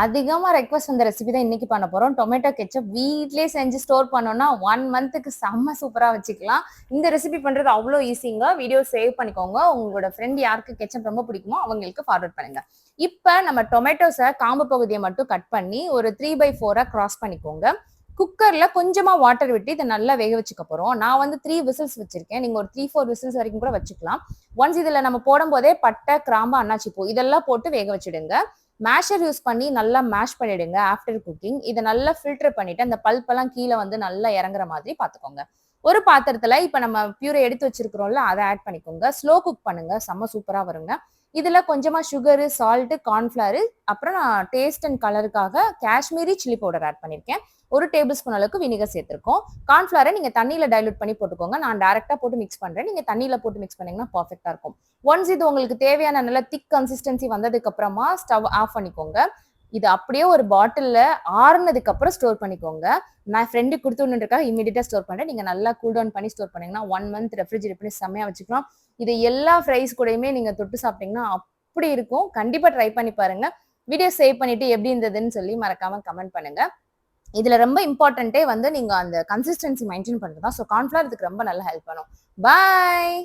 அதிகமா ரெக்வஸ்ட் வந்த ரெசிபி தான் இன்னைக்கு பண்ண போறோம். டொமேட்டோ கெச்சப் வீட்லயே செஞ்சு ஸ்டோர் பண்ணோம்னா 1 மந்த்துக்கு செம்ம சூப்பரா வச்சுக்கலாம். இந்த ரெசிபி பண்றது அவ்வளோ ஈஸிங்க. வீடியோ சேவ் பண்ணிக்கோங்க. உங்களோட ஃப்ரெண்ட் யாருக்கு கெச்சப் ரொம்ப பிடிக்குமோ அவங்களுக்கு ஃபார்வர்ட் பண்ணுங்க. இப்ப நம்ம டொமேட்டோஸ காம்பு பகுதியை மட்டும் கட் பண்ணி ஒரு 3/4 கிராஸ் பண்ணிக்கோங்க. குக்கர்ல கொஞ்சமா வாட்டர் விட்டு இதை நல்லா வேக வச்சுக்க போறோம். நான் வந்து 3 விசில்ஸ் வச்சிருக்கேன். நீங்க ஒரு 3-4 விசில்ஸ் வரைக்கும் கூட வச்சுக்கலாம். ஒன்ஸ் இதுல நம்ம போடும் போதே பட்டை, கிராம்பு, அன்னாச்சி பூ இதெல்லாம் போட்டு வேக வச்சிடுங்க. மேஷர் யூஸ் பண்ணி நல்லா மேஷ் பண்ணிடுங்க ஆஃப்டர் குக்கிங். இதை நல்லா ஃபில்டர் பண்ணிட்டு அந்த பல்ப் எல்லாம் கீழே வந்து நல்லா இறங்குற மாதிரி பாத்துக்கோங்க. ஒரு பாத்திரத்துல இப்ப நம்ம பியூரை எடுத்து வச்சிருக்கிறோம்ல அதை ஆட் பண்ணிக்கோங்க. ஸ்லோ குக் பண்ணுங்க, செம்ம சூப்பரா வருங்க. இதுல கொஞ்சமா சுகரு, சால்ட், கார்ன்ஃபிளவர், அப்புறம் நான் டேஸ்ட் அண்ட் கலருக்காக காஷ்மீரி சில்லி பவுடர் ஆட் பண்ணிருக்கேன். 1 டேபிள் ஸ்பூன் அளவுக்கு வினிகர் சேர்த்திருக்கோம். கார்ன்ஃபிளவரை நீங்க தண்ணியில டைலூட் பண்ணி போட்டுக்கோங்க. நான் டைரக்டா போட்டு மிக்ஸ் பண்றேன். நீங்க தண்ணியில போட்டு மிக்ஸ் பண்ணீங்கன்னா பர்ஃபெக்டா இருக்கும். ஒன்ஸ் இது உங்களுக்கு தேவையான நல்ல திக் கன்சிஸ்டன்சி வந்ததுக்கு அப்புறமா ஸ்டவ் ஆஃப் பண்ணிக்கோங்க. இது அப்படியே ஒரு பாட்டில்ல ஆறுனதுக்கு அப்புறம் ஸ்டோர் பண்ணிக்கோங்க. நான் ஃப்ரெண்டு கொடுத்துருக்கா இமீடியட்டா ஸ்டோர் பண்றேன். நீங்க நல்லா கூல் டவுன் பண்ணி ஸ்டோர் பண்ணீங்கன்னா 1 மந்த் ரெஃப்ரிஜரேட் பண்ணி செம்மையா வச்சுக்கலாம். இது எல்லா ஃப்ரைஸ் கூடயுமே நீங்க தொட்டு சாப்பிட்டீங்கன்னா அப்படி இருக்கும். கண்டிப்பா ட்ரை பண்ணி பாருங்க. வீடியோ சேவ் பண்ணிட்டு எப்படி இருந்ததுன்னு சொல்லி மறக்காம கமெண்ட் பண்ணுங்க. இதுல ரொம்ப இம்பார்ட்டன்ட்டே வந்து நீங்க அந்த கன்சிஸ்டன்சி மெயின்டைன் பண்றது தான். ஸோ கார்ன்ஃபிளவர் இதுக்கு ரொம்ப நல்லா ஹெல்ப் பண்ணும். பாய்.